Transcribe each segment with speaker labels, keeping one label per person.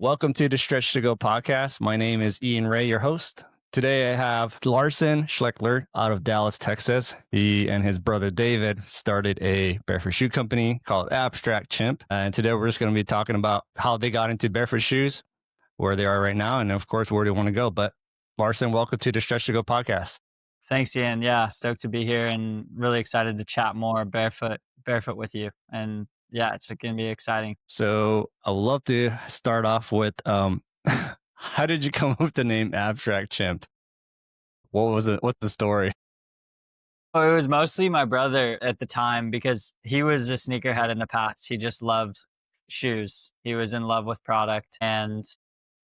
Speaker 1: Welcome to the Stretch to Go podcast. My name is Ian Ray, your host. Today I have Larsen Schlachter out of Dallas, Texas. He and his brother David started a barefoot shoe company called Abstract Chimp. And today we're just going to be talking about how they got into barefoot shoes, where they are right now, and of course, where they want to go. But Larsen, welcome to the Stretch to Go podcast.
Speaker 2: Thanks, Ian. Yeah, stoked to be here and really excited to chat more barefoot with you. And yeah, it's going to be exciting.
Speaker 1: So I would love to start off with how did you come up with the name Abstract Chimp? What was it? What's the story?
Speaker 2: Oh, it was mostly my brother at the time because he was a sneakerhead in the past. He just loved shoes. He was in love with product and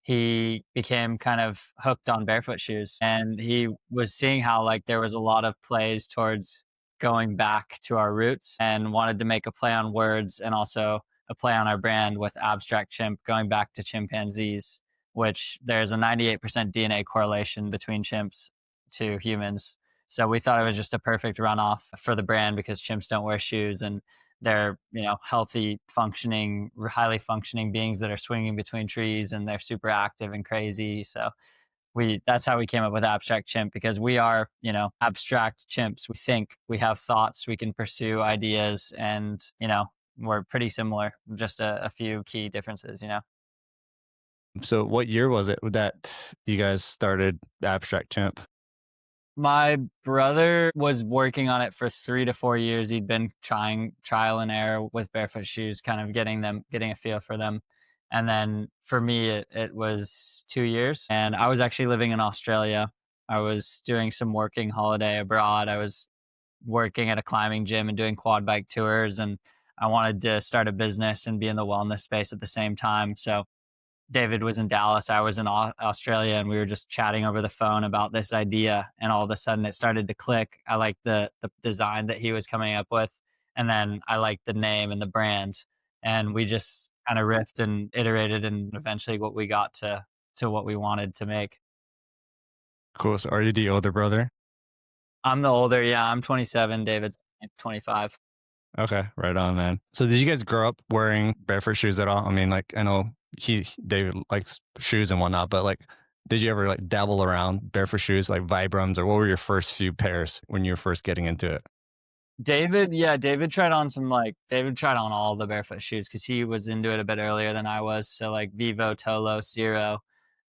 Speaker 2: he became kind of hooked on barefoot shoes. And he was seeing how like there was a lot of plays towards going back to our roots and wanted to make a play on words and also a play on our brand with Abstract Chimp, going back to chimpanzees, which there's a 98% DNA correlation between chimps to humans. So we thought it was just a perfect runoff for the brand because chimps don't wear shoes and they're, healthy, functioning, highly functioning beings that are swinging between trees and they're super active and crazy. So that's how we came up with Abstract Chimp because we are, abstract chimps. We think, we have thoughts, we can pursue ideas and, we're pretty similar, just a few key differences.
Speaker 1: So what year was it that you guys started Abstract Chimp?
Speaker 2: My brother was working on it for 3 to 4 years. He'd been trying trial and error with barefoot shoes, kind of getting a feel for them. And then for me, it was 2 years. And I was actually living in Australia. I was doing some working holiday abroad. I was working at a climbing gym and doing quad bike tours. And I wanted to start a business and be in the wellness space at the same time. So David was in Dallas, I was in Australia, and we were just chatting over the phone about this idea. And all of a sudden, it started to click. I liked the design that he was coming up with, and then I liked the name and the brand. And we just kind of riffed and iterated, and eventually, what we got to what we wanted to make.
Speaker 1: Cool. So are you the older brother?
Speaker 2: I'm the older, yeah. I'm 27. David's 25.
Speaker 1: Okay, right on, man. So did you guys grow up wearing barefoot shoes at all? I mean, like I know David likes shoes and whatnot, but like, did you ever like dabble around barefoot shoes, like Vibrams, or what were your first few pairs when you were first getting into it?
Speaker 2: David tried on David tried on all the barefoot shoes because he was into it a bit earlier than I was. So like Vivo, Tolo, Zero,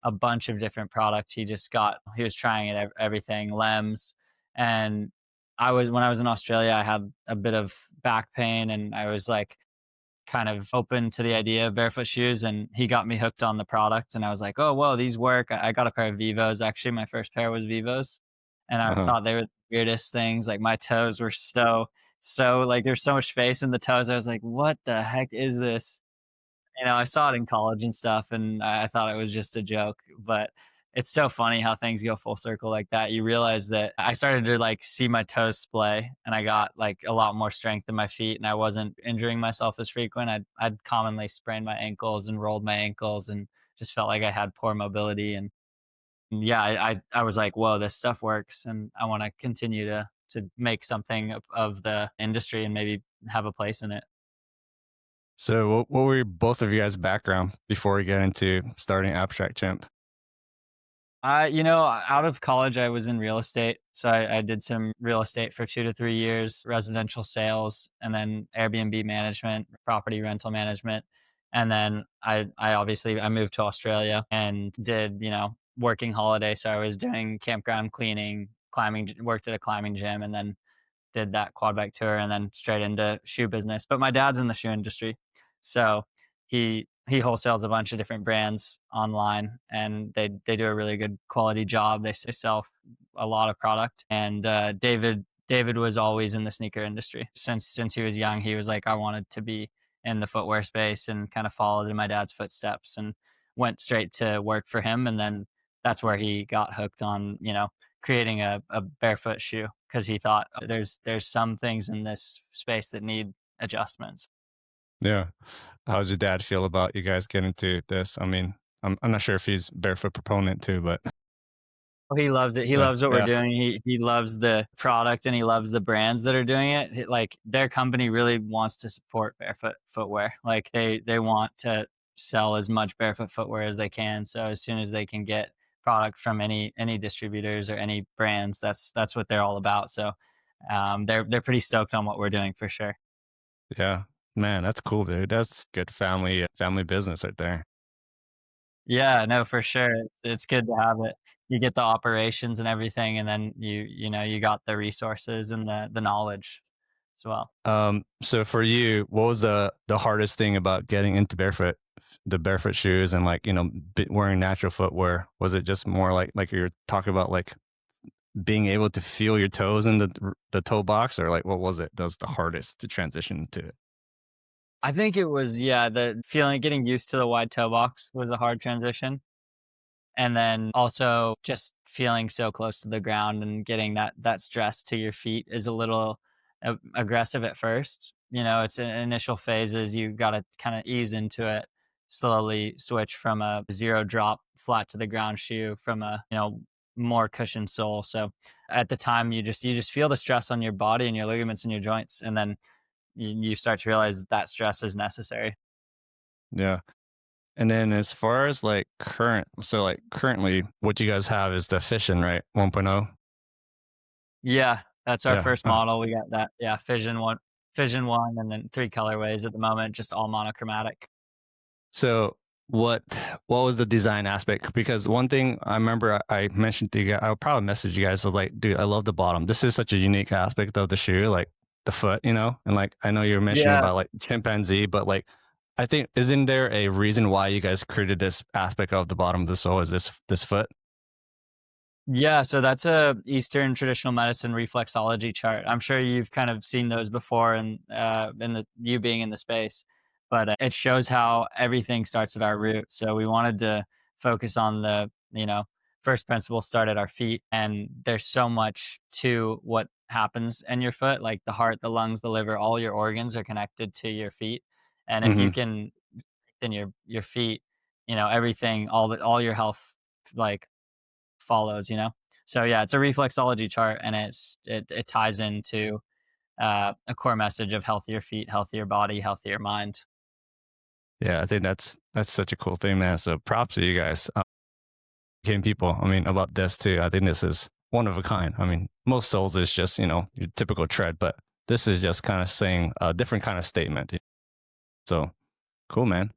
Speaker 2: a bunch of different products. He was trying it, everything, Lems. And when I was in Australia, I had a bit of back pain and I was like kind of open to the idea of barefoot shoes and he got me hooked on the product and I was like, oh, whoa, these work. I got a pair of Vivos. Actually, my first pair was Vivos and I
Speaker 1: Uh-huh.
Speaker 2: thought they were the weirdest things. Like my toes were so like there's so much space in the toes. I was like, what the heck is this? I saw it in college and stuff, and I thought it was just a joke. But it's so funny how things go full circle like that. You realize that I started to like see my toes splay, and I got like a lot more strength in my feet, and I wasn't injuring myself as frequent. I'd commonly sprained my ankles and rolled my ankles, and just felt like I had poor mobility. And yeah, I was like, whoa, this stuff works, and I want to continue to make something of the industry and maybe have a place in it.
Speaker 1: So what were both of you guys' background before we get into starting Abstract Chimp?
Speaker 2: Out of college, I was in real estate. So I did some real estate for 2 to 3 years, residential sales, and then Airbnb management, property rental management. And then I moved to Australia and did, working holiday. So I was doing campground cleaning, climbing, worked at a climbing gym, and then did that quad bike tour and then straight into shoe business. But my dad's in the shoe industry. So he wholesales a bunch of different brands online and they do a really good quality job. They sell a lot of product. And David was always in the sneaker industry. Since he was young, he was like, I wanted to be in the footwear space and kind of followed in my dad's footsteps and went straight to work for him. And then that's where he got hooked on, creating a barefoot shoe because he thought there's some things in this space that need adjustments.
Speaker 1: Yeah. How does your dad feel about you guys getting into this? I mean, I'm not sure if he's barefoot proponent too, but
Speaker 2: Oh, he loves it. He
Speaker 1: yeah,
Speaker 2: loves what we're
Speaker 1: yeah,
Speaker 2: doing. He loves the product and he loves the brands that are doing it. Like their company really wants to support barefoot footwear. Like they want to sell as much barefoot footwear as they can. So as soon as they can get product from any distributors or any brands, that's what they're all about. So they're pretty stoked on what we're doing for sure.
Speaker 1: Yeah. Man, that's cool, dude. That's good family business right there.
Speaker 2: Yeah, no, for sure. It's good to have it. You get the operations and everything, and then you got the resources and the knowledge as well.
Speaker 1: So for you, what was the hardest thing about getting into the barefoot shoes, and like, wearing natural footwear? Was it just more like you're talking about, like being able to feel your toes in the toe box, or like what was it that was the hardest to transition to it?
Speaker 2: I think it was, yeah, the feeling getting used to the wide toe box was a hard transition. And then also just feeling so close to the ground and getting that stress to your feet is a little aggressive at first. It's in initial phases. You got to kind of ease into it, slowly switch from a zero drop flat to the ground shoe from a more cushioned sole. So at the time, you just feel the stress on your body and your ligaments and your joints, and then you start to realize that stress is necessary.
Speaker 1: Yeah. And then as far as like currently what you guys have is the Fission, right? 1.0.
Speaker 2: Yeah, that's our
Speaker 1: Yeah.
Speaker 2: first model. We got that, yeah, Fission 1, and then 3 colorways at the moment, just all monochromatic.
Speaker 1: So what what was the design aspect? Because one thing I remember I mentioned to you guys, I'll probably message you guys. I was like, dude, I love the bottom. This is such a unique aspect of the shoe, like the foot, and like I know you were mentioning
Speaker 2: Yeah.
Speaker 1: about like chimpanzee, but like I think isn't there a reason why you guys created this aspect of the bottom of the sole is this foot?
Speaker 2: Yeah, so that's a Eastern traditional medicine reflexology chart. I'm sure you've kind of seen those before, and in the you being in the space, but it shows how everything starts at our root. So we wanted to focus on the first principle, start at our feet, and there's so much to what happens in your foot, like the heart, the lungs, the liver, all your organs are connected to your feet, and if you
Speaker 1: Hmm.
Speaker 2: can, then your feet, everything, all your health, like follows, So yeah, it's a reflexology chart, and it ties into a core message of healthier feet, healthier body, healthier mind.
Speaker 1: Yeah, I think that's such a cool thing, man. So props to you guys. Educating people, I mean, about this too. I think this is one of a kind. I mean, most soles is just, your typical tread, but this is just kind of saying a different kind of statement. So cool, man.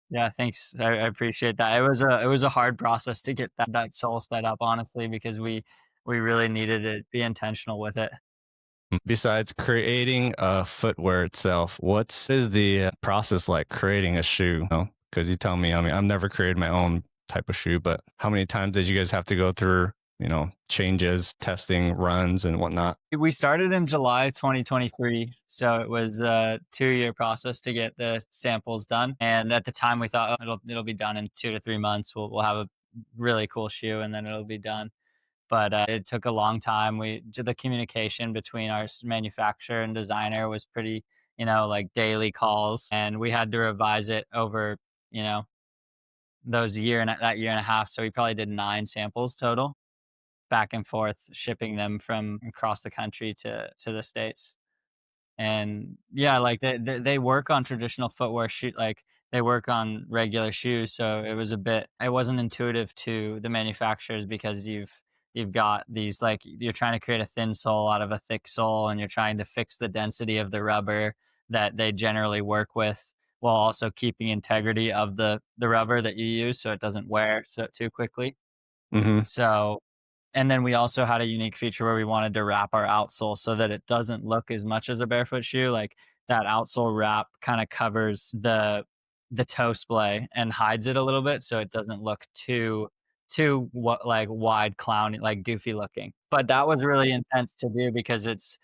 Speaker 2: Yeah, thanks. I appreciate that. It was a hard process to get that soul set up, honestly, because we really needed to be intentional with it.
Speaker 1: Besides creating footwear itself, what is the process like creating a shoe? Because you tell me, I mean, I've never created my own type of shoe, but how many times did you guys have to go through, changes, testing, runs, and whatnot?
Speaker 2: We started in July 2023, so it was a 2-year process to get the samples done. And at the time, we thought, oh, it'll be done in 2 to 3 months. We'll have a really cool shoe, and then it'll be done. But it took a long time. The communication between our manufacturer and designer was pretty, like daily calls, and we had to revise it over, you know, that year and a half. So we probably did 9 samples total, back and forth, shipping them from across the country to the States. And yeah, like they work on traditional footwear shoe, like they work on regular shoes. So it wasn't intuitive to the manufacturers, because you've got these, like, you're trying to create a thin sole out of a thick sole, and you're trying to fix the density of the rubber that they generally work with, while also keeping integrity of the rubber that you use, so it doesn't wear so too quickly.
Speaker 1: Hmm.
Speaker 2: So, and then we also had a unique feature where we wanted to wrap our outsole so that it doesn't look as much as a barefoot shoe. Like, that outsole wrap kind of covers the toe splay and hides it a little bit, so it doesn't look too what like wide, clowny, like goofy looking. But that was really intense to do, because it's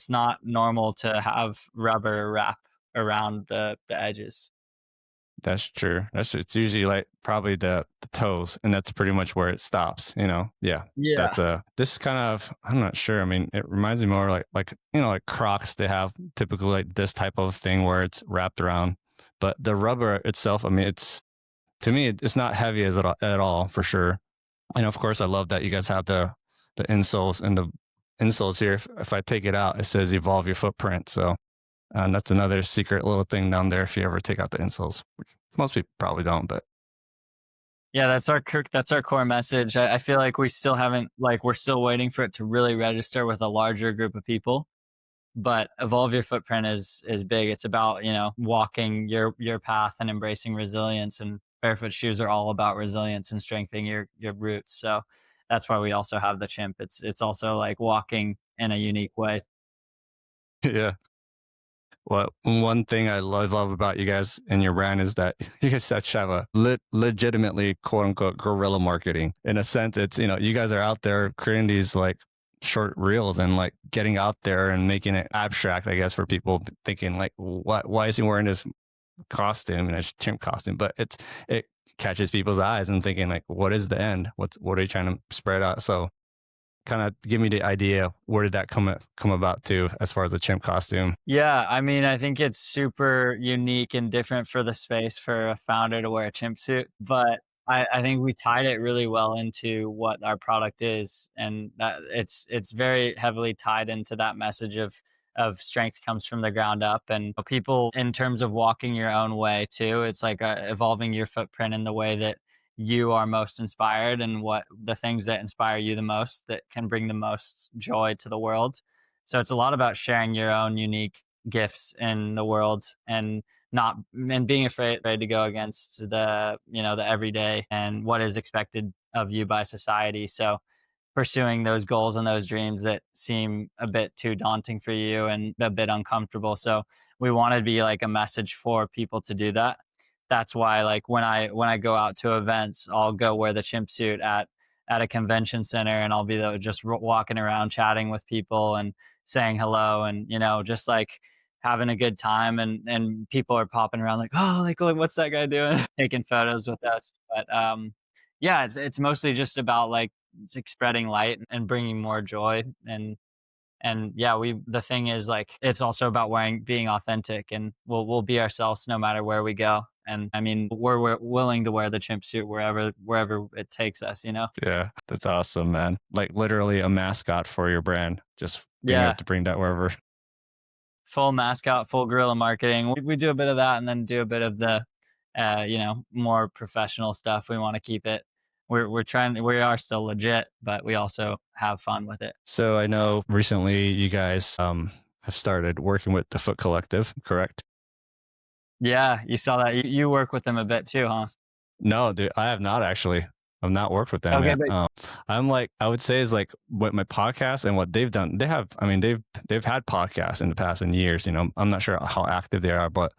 Speaker 2: not normal to have rubber wrap around the edges.
Speaker 1: That's true. That's true. It's usually like probably the toes, and that's pretty much where it stops. Yeah.
Speaker 2: Yeah.
Speaker 1: That's this is kind of, I'm not sure. I mean, it reminds me more like like Crocs. They have typically like this type of thing where it's wrapped around, but the rubber itself. I mean, it's to me it's not heavy at all for sure. And of course, I love that you guys have the insoles and the insoles here. If I take it out, it says evolve your footprint. So And that's another secret little thing down there if you ever take out the insoles, which most people probably don't, but
Speaker 2: Yeah, that's our core message. I feel like we still haven't like we're still waiting for it to really register with a larger group of people. But evolve your footprint is big. It's about, you know, walking your path and embracing resilience. And barefoot shoes are all about resilience and strengthening your roots. So that's why we also have the chimp. It's also like walking in a unique way.
Speaker 1: yeah. Well, one thing I love about you guys and your brand is that you guys actually have a legitimately quote unquote guerrilla marketing. In a sense, it's, you know, you guys are out there creating these like short reels and like getting out there and making it abstract, I guess, for people thinking like, why is he wearing this costume and a chimp costume? But it catches people's eyes and thinking like, what is the end? What are you trying to spread out? So kind of give me the idea, where did that come about to as far as the chimp costume?
Speaker 2: Yeah, I mean, I think it's super unique and different for the space for a founder to wear a chimp suit, but I think we tied it really well into what our product is, and that it's very heavily tied into that message of strength comes from the ground up, and people in terms of walking your own way too. It's like evolving your footprint in the way that you are most inspired, and what the things that inspire you the most that can bring the most joy to the world. So it's a lot about sharing your own unique gifts in the world and not and being afraid to go against the, you know, the everyday and what is expected of you by society. So pursuing those goals and those dreams that seem a bit too daunting for you and a bit uncomfortable. So we want to be like a message for people to do that. That's why like when I go out to events, I'll go wear the chimp suit at a convention center, and I'll be just walking around chatting with people and saying hello, and you know, just like having a good time, and people are popping around like, oh, like what's that guy doing? Taking photos with us. But yeah, it's mostly just about like it's like spreading light and bringing more joy. And yeah, we the thing is like it's also about being authentic, and we'll be ourselves no matter where we go. And I mean, we're willing to wear the chimp suit wherever it takes us, you know.
Speaker 1: Yeah, that's awesome, man. Like literally a mascot for your brand, just being able
Speaker 2: Yeah,
Speaker 1: to bring that wherever.
Speaker 2: full mascot, full guerrilla marketing. We do a bit of that, and then do a bit of the you know, more professional stuff. We want to keep it. We're trying. We are still legit, but we also have fun with it.
Speaker 1: So I know recently you guys have started working with the Foot Collective, correct?
Speaker 2: Yeah, you saw that. You work with them a bit too, huh?
Speaker 1: No, dude, I have not actually. I've not worked with them
Speaker 2: Okay,
Speaker 1: yet.
Speaker 2: but
Speaker 1: I'm like, I would say is like what my podcast and what they've done. They have, I mean, they've had podcasts in the past in years. You know, I'm not sure how active they are, but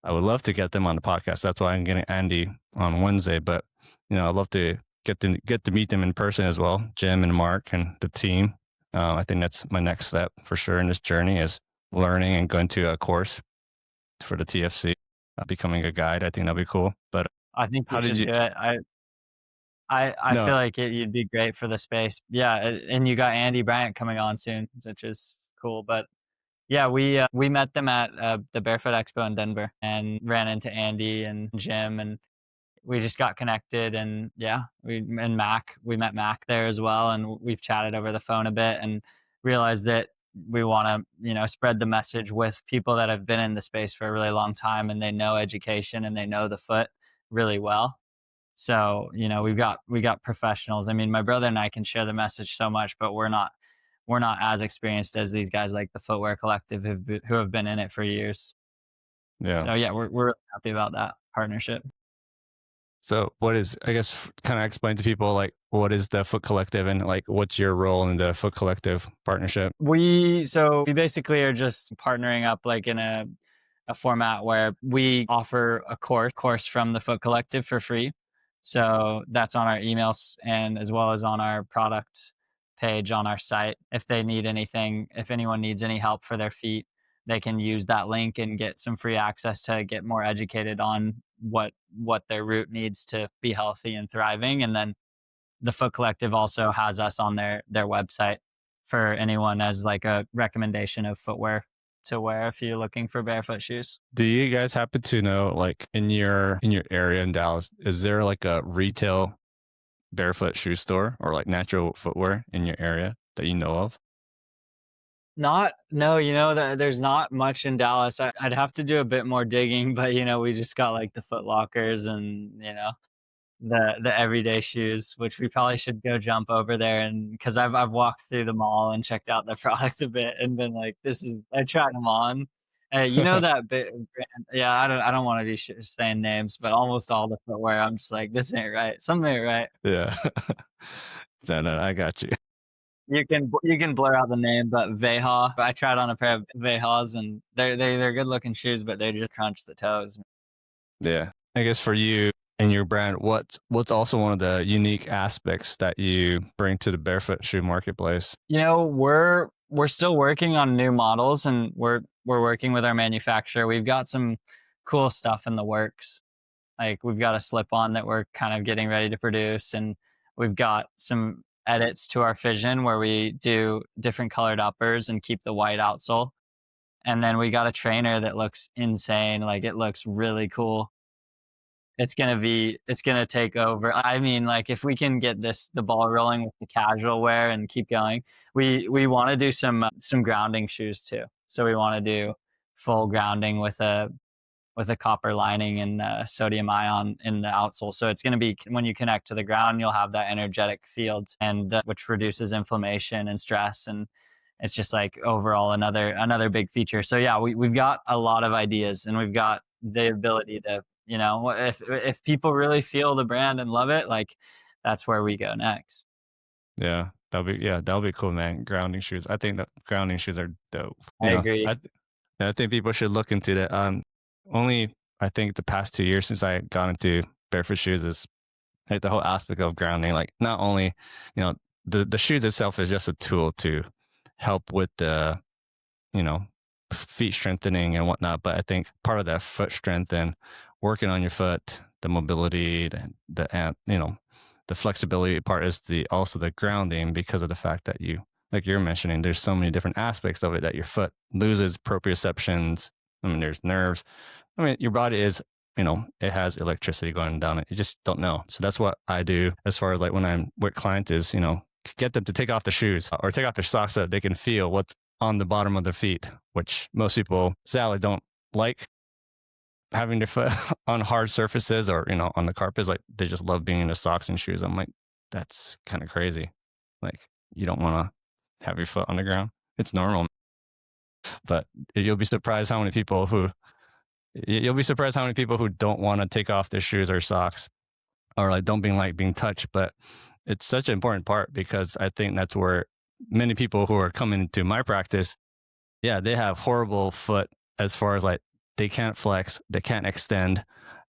Speaker 1: I would love to get them on the podcast. That's why I'm getting Andy on Wednesday. But you know, I'd love to get to meet them in person as well, Jim and Mark and the team. I think that's my next step for sure in this journey is learning and going to a course for the TFC, becoming a guide. I think that'd be cool. But
Speaker 2: I think you
Speaker 1: how did
Speaker 2: should
Speaker 1: you?
Speaker 2: do it. I
Speaker 1: No,
Speaker 2: feel like you'd be great for the space. Yeah, and you got Andy Bryant coming on soon, which is cool. But yeah, we met them at the Barefoot Expo in Denver and ran into Andy and Jim, and we just got connected. And yeah, we met Mac there as well, and we've chatted over the phone a bit and realized that we want to, you know, spread the message with people that have been in the space for a really long time, and they know education and they know the foot really well. So, you know, we got professionals. I mean, my brother and I can share the message so much, but we're not as experienced as these guys like the Footwear Collective who have been in it for years.
Speaker 1: yeah.
Speaker 2: So yeah, we're really happy about that partnership.
Speaker 1: So what is, I guess, kind of explain to people like what is the Foot Collective and like what's your role in the Foot Collective partnership?
Speaker 2: We basically are just partnering up like in a format where we offer a course from the Foot Collective for free. So that's on our emails and as well as on our product page on our site. If they need anything, if anyone needs any help for their feet, they can use that link and get some free access to get more educated on what their root needs to be healthy and thriving. And then the Foot Collective also has us on their website for anyone as like a recommendation of footwear to wear if you're looking for barefoot shoes.
Speaker 1: Do you guys happen to know like in your area in Dallas, is there like a retail barefoot shoe store or like natural footwear in your area that you know of?
Speaker 2: No, there's not much in Dallas. I'd have to do a bit more digging, but we just got like the Foot Lockers and the everyday shoes, which we probably should go jump over there, and because I've walked through the mall and checked out the product a bit and been like, this is I tried them on. That bit brand, yeah, I don't want to be saying names, but almost all the footwear, I'm just like, this ain't right. Something ain't right.
Speaker 1: Yeah. No, no, I got you.
Speaker 2: You can blur out the name, but Veha. I tried on a pair of Vehas, and they're good looking shoes, but they just crunch the toes.
Speaker 1: Yeah. I guess for you and your brand, what's also one of the unique aspects that you bring to the barefoot shoe marketplace?
Speaker 2: We're still working on new models, and we're working with our manufacturer. We've got some cool stuff in the works. Like we've got a slip on that we're kind of getting ready to produce, and we've got some edits to our Fission where we do different colored uppers and keep the white outsole. And then we got a trainer that looks insane. Like it looks really cool. It's gonna take over. I mean, like if we can get the ball rolling with the casual wear and keep going, we want to do some grounding shoes too. So we want to do full grounding with a copper lining and sodium ion in the outsole. So it's going to be when you connect to the ground, you'll have that energetic field, and which reduces inflammation and stress, and it's just like overall another big feature. So yeah, we've got a lot of ideas, and we've got the ability to if people really feel the brand and love it, like that's where we go next.
Speaker 1: Yeah. That'll be cool, man. Grounding shoes. I think that grounding shoes are dope.
Speaker 2: I agree.
Speaker 1: I think people should look into that. Only I think the past 2 years since I got into barefoot shoes is like the whole aspect of grounding. Like not only, the shoes itself is just a tool to help with the, you know, feet strengthening and whatnot. But I think part of that foot strength and working on your foot, the mobility, the flexibility part is also the grounding, because of the fact that like you're mentioning, there's so many different aspects of it that your foot loses proprioceptions. I mean, there's nerves. I mean, your body is, it has electricity going down it. You just don't know. So that's what I do as far as like when I'm with clients is, get them to take off the shoes or take off their socks so that they can feel what's on the bottom of their feet, which most people sadly don't like having their foot on hard surfaces or, on the carpets. Like they just love being in the socks and shoes. I'm like, that's kind of crazy. Like you don't want to have your foot on the ground. It's normal. But you'll be surprised how many people who don't want to take off their shoes or socks, or like don't being touched. But it's such an important part, because I think that's where many people who are coming into my practice, yeah, they have horrible foot as far as like they can't flex, they can't extend,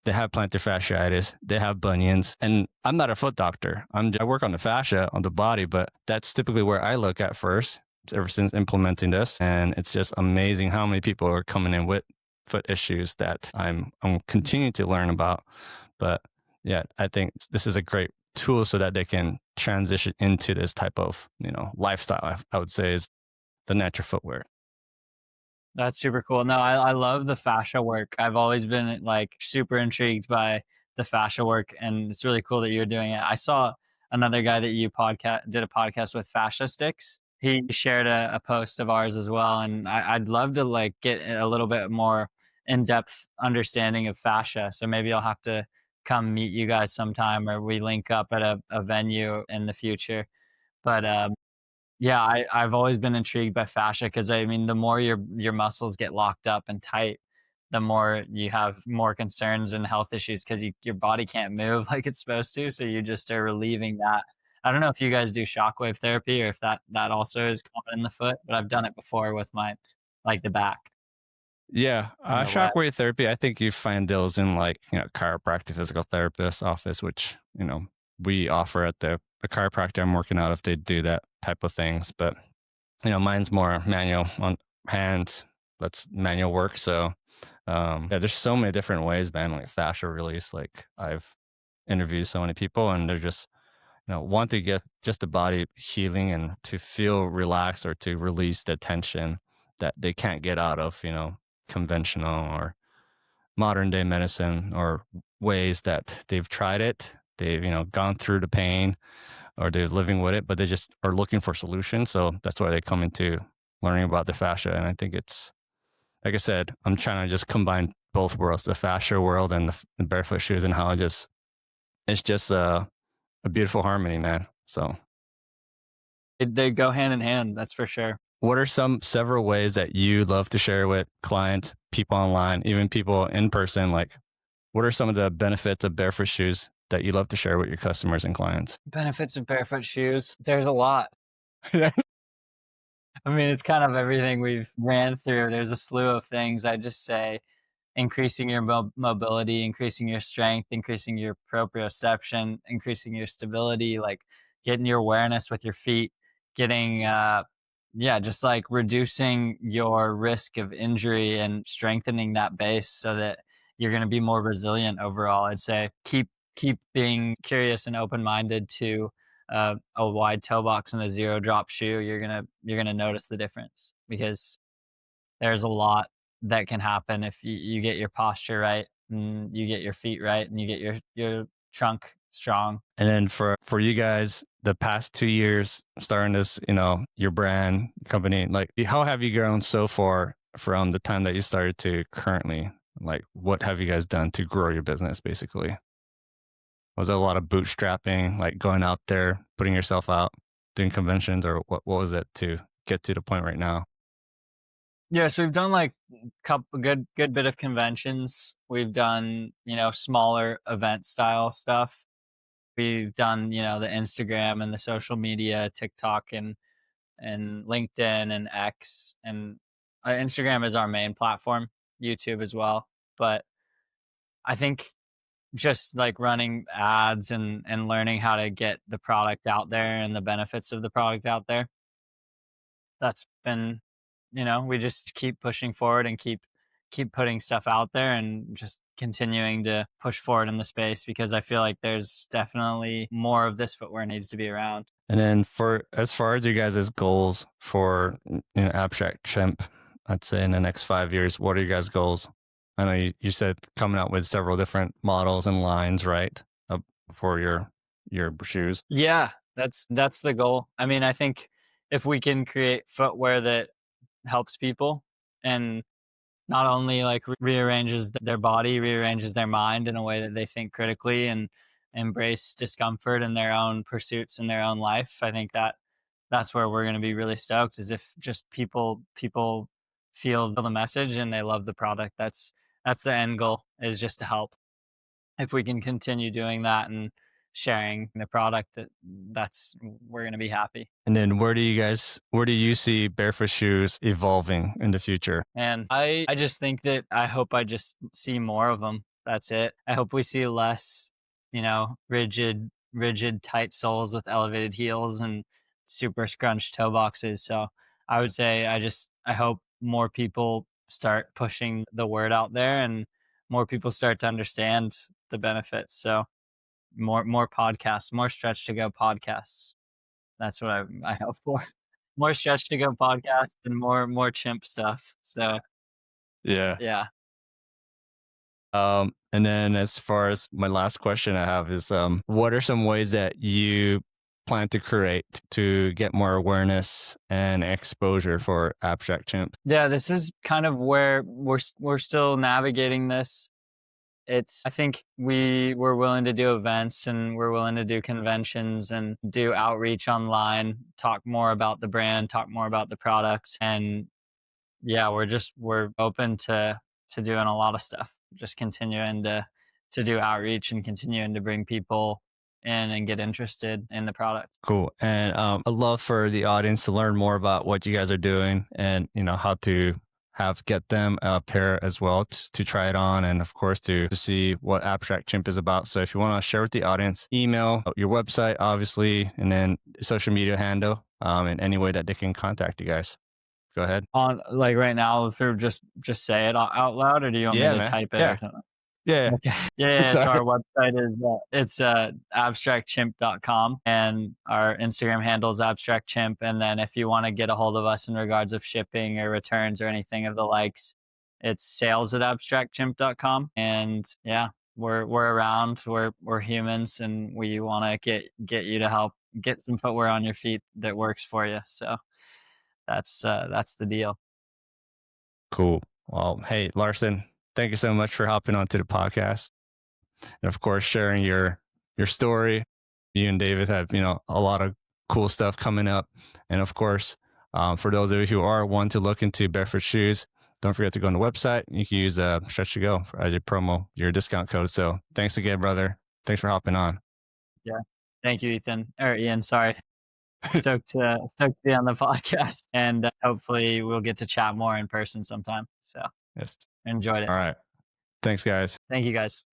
Speaker 1: they have plantar fasciitis, they have bunions. And I'm not a foot doctor. I work on the fascia on the body, but that's typically where I look at first ever since implementing this. And it's just amazing how many people are coming in with foot issues that I'm continuing to learn about. But yeah, I think this is a great tool so that they can transition into this type of, lifestyle, I would say, is the natural footwear.
Speaker 2: That's super cool. No, I love the fascia work. I've always been like super intrigued by the fascia work, and it's really cool that you're doing it. I saw another guy that you did a podcast with, Fascia Sticks. He shared a post of ours as well, and I'd love to like get a little bit more in-depth understanding of fascia. So maybe I'll have to come meet you guys sometime, or we link up at a venue in the future. But yeah, I've always been intrigued by fascia because I mean, the more your muscles get locked up and tight, the more you have more concerns and health issues because your body can't move like it's supposed to. So you just are relieving that. I don't know if you guys do shockwave therapy or if that also is common in the foot, but I've done it before with like the back
Speaker 1: Yeah,
Speaker 2: and the leg.
Speaker 1: shockwave therapy. I think you find those in like chiropractic physical therapist office, which we offer at the chiropractor I'm working out if they do that type of things. But mine's more manual on hands. That's manual work. So yeah, there's so many different ways, man. Like fascia release. Like I've interviewed so many people, and they're just want to get just the body healing and to feel relaxed or to release the tension that they can't get out of conventional or modern day medicine, or ways that they've tried it, they've gone through the pain, or they're living with it, but they just are looking for solutions. So that's why they come into learning about the fascia. And I think it's, like I said, I'm trying to just combine both worlds, the fascia world and the barefoot shoes, and how it's just a beautiful harmony, man. So
Speaker 2: They go hand in hand, that's for sure.
Speaker 1: what are some several ways that you love to share with clients, people online, even people in person? Like, what are some of the benefits of barefoot shoes that you love to share with your customers and clients?
Speaker 2: Benefits of barefoot shoes, there's a lot. I mean, it's kind of everything we've ran through. There's a slew of things. I just say increasing your mobility, increasing your strength, increasing your proprioception, increasing your stability, like getting your awareness with your feet, getting, yeah, just like reducing your risk of injury and strengthening that base so that you're going to be more resilient overall. I'd say keep being curious and open minded to a wide toe box and a zero drop shoe. You're gonna notice the difference because there's a lot that can happen if you get your posture right and you get your feet right and you get your trunk strong.
Speaker 1: And then for you guys, the past 2 years, starting this, your brand company, like how have you grown so far from the time that you started to currently? Like, what have you guys done to grow your business basically? Was it a lot of bootstrapping, like going out there, putting yourself out, doing conventions, or what was it to get to the point right now?
Speaker 2: Yeah, so we've done like couple good bit of conventions. We've done, smaller event style stuff. We've done, the Instagram and the social media, TikTok and LinkedIn and X, and Instagram is our main platform, YouTube as well. But I think just like running ads and learning how to get the product out there and the benefits of the product out there, that's been, we just keep pushing forward and keep putting stuff out there and just continuing to push forward in the space because I feel like there's definitely more of this footwear needs to be around.
Speaker 1: And then for as far as you guys' goals for Abstract Chimp, I'd say in the next 5 years, what are you guys' goals? I know you said coming out with several different models and lines, right? For your shoes.
Speaker 2: Yeah, that's the goal. I mean, I think if we can create footwear that helps people and not only like rearranges their body, rearranges their mind in a way that they think critically and embrace discomfort in their own pursuits in their own life. I think that's where we're going to be really stoked is if just people feel the message and they love the product. That's the end goal is just to help. If we can continue doing that and sharing the product, that's we're going to be happy.
Speaker 1: And then where do you see barefoot shoes evolving in the future?
Speaker 2: And I just think that I hope I just see more of them. That's it. I hope we see less, rigid, tight soles with elevated heels and super scrunched toe boxes. So I would say I hope more people start pushing the word out there and more people start to understand the benefits. So more podcasts, more Stretch to Go podcasts. That's what I hope for. More Stretch to Go podcasts and more chimp stuff. So
Speaker 1: Yeah.
Speaker 2: yeah.
Speaker 1: And then as far as my last question I have is, what are some ways that you plan to create to get more awareness and exposure for Abstract Chimp?
Speaker 2: Yeah, this is kind of where we're still navigating this. I think we're willing to do events and we're willing to do conventions and do outreach online, talk more about the brand, talk more about the product. And yeah, we're open to doing a lot of stuff. Just continuing to do outreach and continuing to bring people in and get interested in the product.
Speaker 1: Cool. And I'd love for the audience to learn more about what you guys are doing and, how to get them a pair as well to try it on. And of course, to see what Abstract Chimp is about. So if you want to share with the audience, email, your website, obviously, and then social media handle, in any way that they can contact you guys. Go ahead.
Speaker 2: On like right now, through just say it out loud, or do you want me to
Speaker 1: man.
Speaker 2: type it or something?
Speaker 1: Yeah.
Speaker 2: Okay. Yeah. So
Speaker 1: Sorry.
Speaker 2: our website is it's abstractchimp.com and our Instagram handle is abstractchimp. And then if you want to get a hold of us in regards of shipping or returns or anything of the likes, it's sales@abstractchimp.com. And yeah, we're around. We're humans, and we want to get you to help get some footwear on your feet that works for you. So that's the deal.
Speaker 1: Cool. Well, hey, Larsen, thank you so much for hopping onto the podcast, and of course sharing your story. You and David have a lot of cool stuff coming up, and of course, for those of you who are one to look into barefoot shoes, don't forget to go on the website. You can use Stretch to Go as your promo, your discount code. So thanks again, brother. Thanks for hopping on.
Speaker 2: Yeah. Thank you, Ethan or Ian. Sorry. Stoked to be on the podcast, and hopefully we'll get to chat more in person sometime. So
Speaker 1: Yes.
Speaker 2: enjoyed it.
Speaker 1: All right. Thanks, guys.
Speaker 2: Thank you, guys.